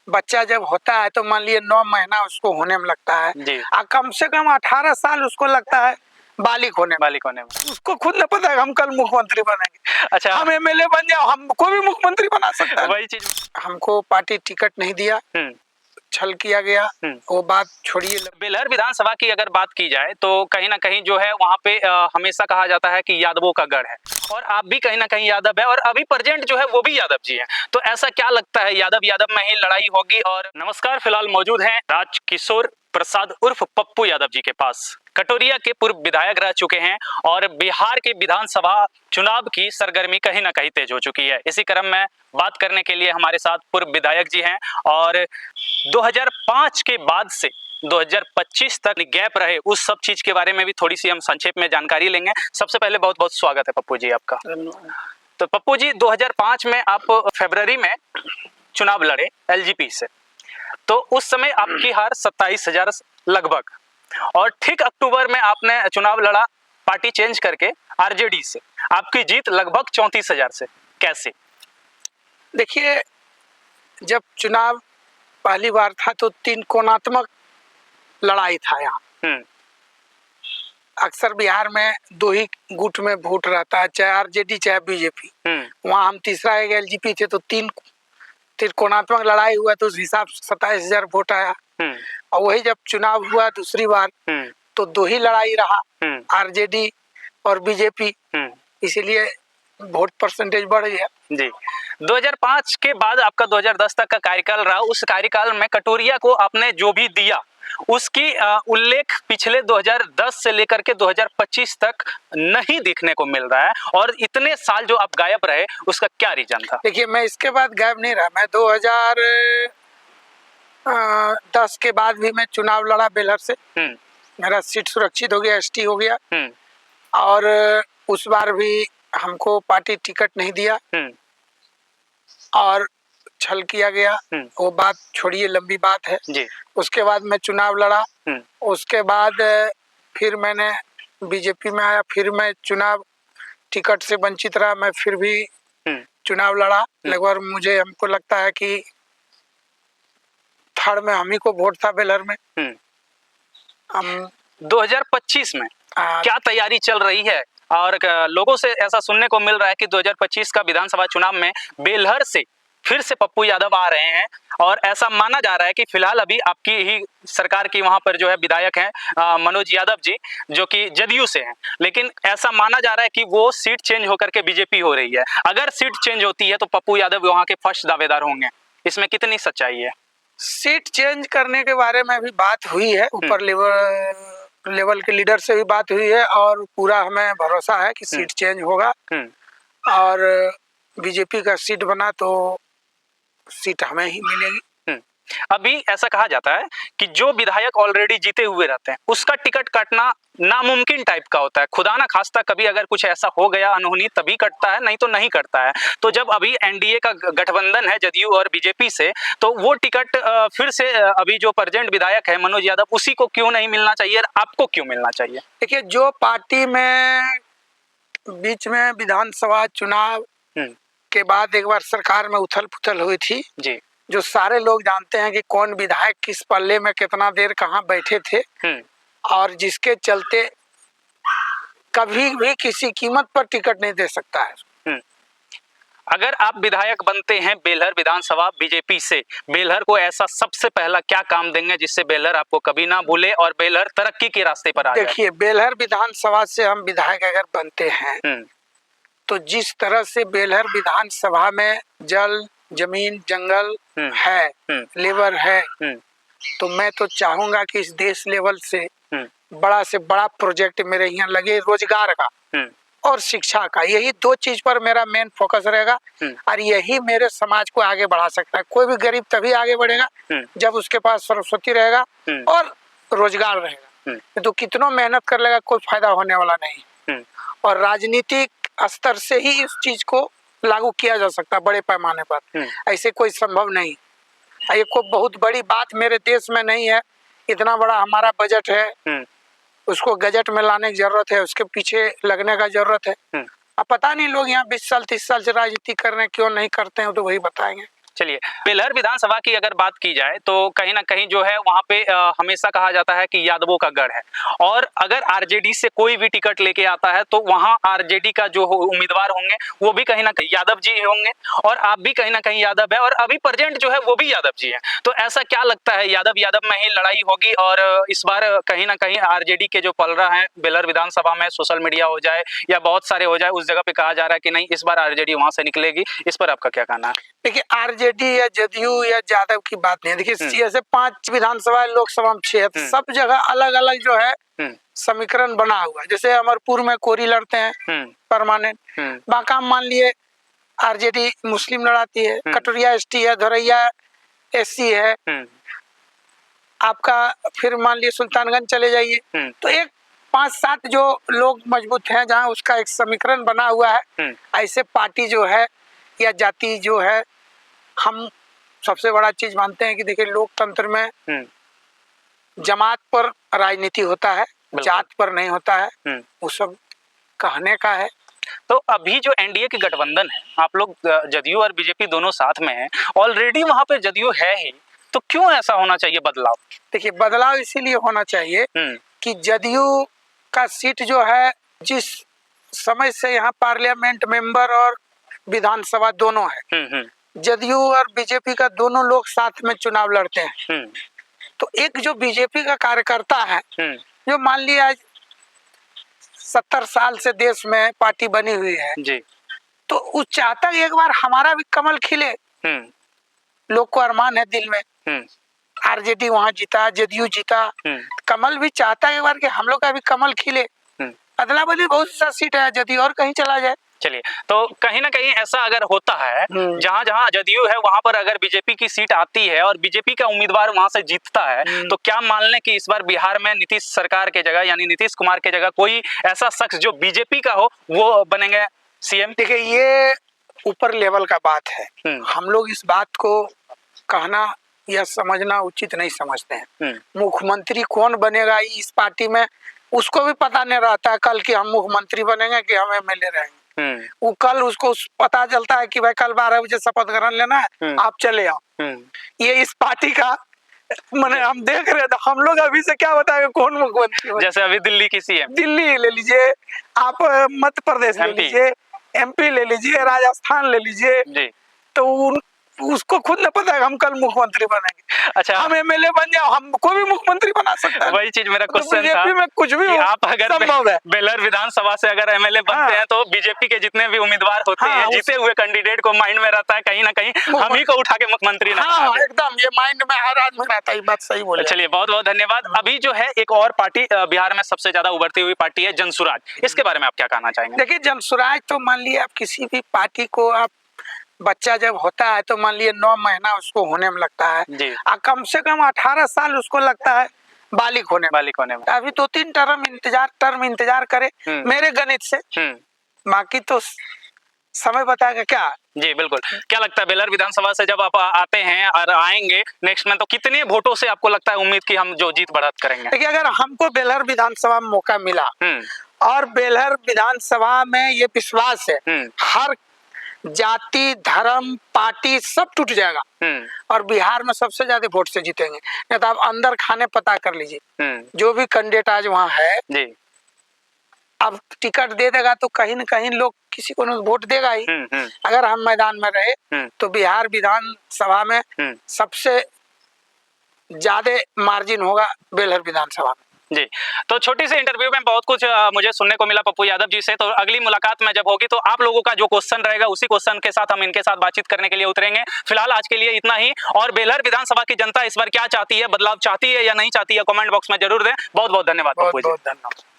बच्चा जब होता है तो मान लिए 9 महीना उसको होने में लगता है जी। कम से कम 18 साल उसको लगता है बालिग होने में। उसको खुद न पता है हम कल मुख्यमंत्री बनेंगे। अच्छा, हम एमएलए बन जाओ, हमको भी मुख्यमंत्री बना सकता है। वही चीज। हमको पार्टी टिकट नहीं दिया, छल किया गया, वो बात छोड़िए। बेलहर विधानसभा की अगर बात की जाए तो कहीं ना कहीं जो है वहाँ पे हमेशा कहा जाता है कि यादवों का गढ़ है, और आप भी कहीं ना कहीं यादव है, और अभी प्रेजेंट जो है वो भी यादव जी हैं। तो ऐसा क्या लगता है यादव में ही लड़ाई होगी? और नमस्कार, फिलहाल मौजूद हैं राजकिशोर प्रसाद उर्फ पप्पू यादव जी के पास। कटोरिया के पूर्व विधायक रह चुके हैं और बिहार के विधानसभा चुनाव की सरगर्मी कहीं ना कहीं तेज हो चुकी है। इसी क्रम में बात करने के लिए हमारे साथ पूर्व विधायक जी हैं, और 2005 के बाद से 2025 तक गैप रहे उस सब चीज के बारे में भी थोड़ी सी हम संक्षेप में जानकारी लेंगे। सबसे पहले बहुत बहुत स्वागत है पप्पू जी आपका। तो पप्पू जी, 2005 में आप फरवरी में चुनाव लड़े एलजीपी से, तो उस समय आपकी हार 27,000 लगभग, और ठीक अक्टूबर में आपने चुनाव लड़ा पार्टी चेंज करके आरजेडी से, आपकी जीत लगभग 34,000 से। कैसे? देखिए, जब चुनाव पहली बार था तो 3 कोणात्मक लड़ाई था यहाँ। अक्सर बिहार में 2 ही गुट में वोट रहता है, चाहे आरजेडी चाहे बीजेपी। वहाँ हम तीसरा एक एलजीपी थे, तो 3 त्रिकोणात्मक लड़ाई हुआ तो उस हिसाब से 27,000 वोट आया। और वही जब चुनाव हुआ दूसरी बार तो 2 ही लड़ाई रहा, आरजेडी और बीजेपी, इसीलिए वोट परसेंटेज बढ़ गया। जी, 2005 के बाद आपका 2010 तक का कार्यकाल रहा। उस कार्यकाल में कटोरिया को आपने जो भी दिया उसकी उल्लेख पिछले 2010 से लेकर के 2025 तक नहीं देखने को मिल रहा है, और इतने साल जो आप गायब रहे उसका क्या रीजन था? देखिए, मैं इसके बाद गायब नहीं रहा। मैं 2010 के बाद भी मैं चुनाव लड़ा बेलहर से। मेरा सीट सुरक्षित हो गया, एसटी हो गया, और उस बार भी हमको पार्टी टिकट नहीं दिया और छल किया गया। वो बात छोड़िए, लंबी बात है जी। उसके बाद मैं चुनाव लड़ा, उसके बाद फिर मैंने बीजेपी में आया, फिर मैं चुनाव टिकट से वंचित रहा। मैं फिर भी चुनाव लड़ा। लगभग मुझे हमको लगता है कि थर्ड में हम ही को वोट था बेलहर में। हम 2025 में क्या तैयारी चल रही है? और लोगों से ऐसा सुनने को मिल रहा है कि 2025 का विधानसभा चुनाव में बेलहर से फिर से पप्पू यादव आ रहे हैं, और ऐसा माना जा रहा है कि फिलहाल अभी आपकी ही सरकार की वहां पर जो है विधायक हैं मनोज यादव जी, जो कि जदयू से हैं, लेकिन ऐसा माना जा रहा है कि वो सीट चेंज होकर के बीजेपी हो रही है। अगर सीट चेंज होती है तो पप्पू यादव वहां के फर्स्ट दावेदार होंगे, इसमें कितनी सच्चाई है? सीट चेंज करने के बारे में भी बात हुई है, ऊपर लेवल के लीडर से भी बात हुई है, और पूरा हमें भरोसा है कि सीट चेंज होगा, और बीजेपी का सीट बना तो सीट हमें ही मिलेगी। अभी ऐसा कहा जाता है कि जो विधायक ऑलरेडी जीते हुए रहते हैं उसका टिकट कटना नामुमकिन टाइप का होता है। खुदा ना खास्ता कभी अगर कुछ ऐसा हो गया अनहोनी तभी कटता है, नहीं तो नहीं कटता है। तो जब अभी एनडीए का गठबंधन है जदयू और बीजेपी से, तो वो टिकट फिर से अभी जो प्रेजेंट विधायक है मनोज यादव, उसी को क्यों नहीं मिलना चाहिए, आपको क्यों मिलना चाहिए? देखिए, जो पार्टी में बीच में विधानसभा चुनाव के बाद एक बार सरकार में उथल पुथल हुई थी जी, जो सारे लोग जानते हैं कि कौन विधायक किस पल्ले में कितना देर कहाँ बैठे थे, और जिसके चलते कभी भी किसी कीमत पर टिकट नहीं दे सकता है। अगर आप विधायक बनते हैं बेलहर विधानसभा बीजेपी से, बेलहर को ऐसा सबसे पहला क्या काम देंगे जिससे बेलहर आपको कभी ना भूले और बेलहर तरक्की के रास्ते पर आ जाए? देखिए, बेलहर विधानसभा से हम विधायक अगर बनते हैं तो जिस तरह से बेलहर विधानसभा में जल, जमीन, जंगल है, लेबर है, तो मैं तो चाहूंगा कि इस देश लेवल से बड़ा प्रोजेक्ट मेरे यहाँ लगे, रोजगार का और शिक्षा का। यही 2 चीज पर मेरा मेन फोकस रहेगा, और यही मेरे समाज को आगे बढ़ा सकता है। कोई भी गरीब तभी आगे बढ़ेगा जब उसके पास सरस्वती रहेगा और रोजगार रहेगा। तो कितना मेहनत कर लेगा, कोई फायदा होने वाला नहीं। और राजनीतिक स्तर से ही इस चीज को लागू किया जा सकता है बड़े पैमाने पर, ऐसे कोई संभव नहीं। ये कोई बहुत बड़ी बात मेरे देश में नहीं है। इतना बड़ा हमारा बजट है, उसको गजट में लाने की जरूरत है, उसके पीछे लगने का जरूरत है। अब पता नहीं लोग यहाँ 20 साल 30 साल से राजनीति कर रहे हैं, क्यों नहीं करते हैं तो वही बताएंगे। चलिए, बेलहर विधानसभा की अगर बात की जाए तो कहीं ना कहीं जो है वहाँ पे हमेशा कहा जाता है कि यादवों का गढ़ है, और अगर आरजेडी से कोई भी टिकट लेके आता है तो वहाँ आरजेडी का जो उम्मीदवार होंगे वो भी कहीं ना कहीं यादव जी होंगे, और आप भी कहीं ना कहीं यादव है, और अभी प्रेजेंट जो है वो भी यादव जी है। तो ऐसा क्या लगता है, यादव यादव में ही लड़ाई होगी, और इस बार कहीं ना कहीं आरजेडी के जो पलड़ा है बेलहर विधानसभा में, सोशल मीडिया हो जाए या बहुत सारे हो जाए, उस जगह पे कहा जा रहा है कि नहीं इस बार आरजेडी वहां से निकलेगी, इस पर आपका क्या कहना है? देखिए, आरजेडी या जदयू या यादव की बात नहीं है। देखिए, ऐसे 5 विधानसभा लोकसभा में 6 है, सब जगह अलग अलग जो है समीकरण बना हुआ है। जैसे अमरपुर में कोरी लड़ते हैं परमानेंट, बांका मान लिए आरजेडी मुस्लिम लड़ाती है, कटोरिया एसटी है, धोरैया एससी है, आपका फिर मान लिए सुल्तानगंज चले जाइए, तो एक 5-7 जो लोग मजबूत हैं जहाँ उसका एक समीकरण बना हुआ है। ऐसे पार्टी जो है या जाति जो है, हम सबसे बड़ा चीज मानते हैं कि देखिए लोकतंत्र में जमात पर राजनीति होता है, जात पर नहीं होता है, वो सब कहने का है। तो अभी जो एनडीए की गठबंधन है, आप लोग जदयू और बीजेपी दोनों साथ में हैं, ऑलरेडी वहां पे जदयू है ही, तो क्यों ऐसा होना चाहिए बदलाव? देखिए, बदलाव इसीलिए होना चाहिए कि जदयू का सीट जो है, जिस समय से यहाँ पार्लियामेंट मेंबर और विधानसभा दोनों है, जदयू और बीजेपी का दोनों लोग साथ में चुनाव लड़ते हैं। तो एक जो बीजेपी का कार्यकर्ता है, जो मान लिया आज 70 साल से देश में पार्टी बनी हुई है जी, तो वो चाहता है एक बार हमारा भी कमल खिले। लोग को अरमान है दिल में, आरजेडी वहां जीता, जदयू जीता, कमल भी चाहता है एक बार कि हम लोग का भी कमल खिले। अदला बदली बहुत सा सीट है, जदयू और कहीं चला जाए। चलिए, तो कहीं ना कहीं ऐसा अगर होता है, जहां जहां जदयू है वहां पर अगर बीजेपी की सीट आती है और बीजेपी का उम्मीदवार वहां से जीतता है, तो क्या मान लें कि इस बार बिहार में नीतीश सरकार के जगह यानी नीतीश कुमार के जगह कोई ऐसा शख्स जो बीजेपी का हो वो बनेंगे सीएम? देखिए, ये ऊपर लेवल का बात है, हम लोग इस बात को कहना या समझना उचित नहीं समझते हैं। मुख्यमंत्री कौन बनेगा इस पार्टी में, उसको भी पता नहीं रहता कल कि हम मुख्यमंत्री बनेंगे कि हम एमएलए रहेंगे। वो कल उसको पता चलता है कि भाई कल 12 बजे शपथ ग्रहण लेना है, आप चले आओ। ये इस पार्टी का मैंने हम देख रहे थे, हम लोग अभी से क्या बताएंगे कौन मुख्यमंत्री। जैसे अभी दिल्ली की सीएम, दिल्ली ले लीजिए, आप मध्य प्रदेश ले लीजिए, एमपी ले लीजिए, राजस्थान ले लीजिए, तो उसको खुद न पता है हम कल मुख्यमंत्री बनेंगे। अच्छा, हम एमएलए बन जाओ, हमको भी मुख्यमंत्री बना सकता है। वही चीज मेरा क्वेश्चन था में कुछ भी आप अगर बेलहर विधानसभा से अगर एमएलए बनते हैं तो बीजेपी के जितने भी उम्मीदवार होते हैं, जीते हुए कैंडिडेट को माइंड में रहता है कहीं ना कहीं हम ही को उठा के मुख्यमंत्री ना। एकदम, ये माइंड में हर आदमी रहता है, बात सही बोले। चलिए, बहुत बहुत धन्यवाद। अभी जो है एक और पार्टी बिहार में सबसे ज्यादा उभरती हुई पार्टी है जनसुराज, इसके बारे में आप क्या कहना चाहेंगे? देखिए, जनसुराज तो मान लिया आप किसी भी पार्टी को, आप बच्चा जब होता है तो मान लिए 9 महीना उसको होने में लगता है, कम से कम 18 साल उसको लगता है बालिग होने में। अभी 2-3 टर्म इंतजार करे मेरे गणित से, बाकी तो समय बताएगा क्या। जी बिल्कुल। क्या लगता है बेलहर विधानसभा से जब आप आते हैं और आएंगे नेक्स्ट में, तो कितने वोटों से आपको लगता है उम्मीद कि हम जो जीत बढ़त करेंगे? देखिए, अगर हमको बेलहर विधानसभा में मौका मिला और बेलहर विधानसभा में ये विश्वास है हर जाति, धर्म, पार्टी सब टूट जाएगा और बिहार में सबसे ज्यादा वोट से जीतेंगे। नहीं तो आप अंदर खाने पता कर लीजिए, जो भी कैंडिडेट आज वहाँ है, अब टिकट दे देगा तो कहीं न कहीं लोग किसी को वोट देगा ही। अगर हम मैदान में रहे तो बिहार विधानसभा में सबसे ज्यादा मार्जिन होगा बेलहर विधानसभा में। जी, तो छोटी सी इंटरव्यू में बहुत कुछ मुझे सुनने को मिला पप्पू यादव जी से। तो अगली मुलाकात में जब होगी तो आप लोगों का जो क्वेश्चन रहेगा उसी क्वेश्चन के साथ हम इनके साथ बातचीत करने के लिए उतरेंगे। फिलहाल आज के लिए इतना ही। और बेलहर विधानसभा की जनता इस बार क्या चाहती है, बदलाव चाहती है या नहीं चाहती है, कमेंट बॉक्स में जरूर दें। बहुत बहुत धन्यवाद पप्पू जी।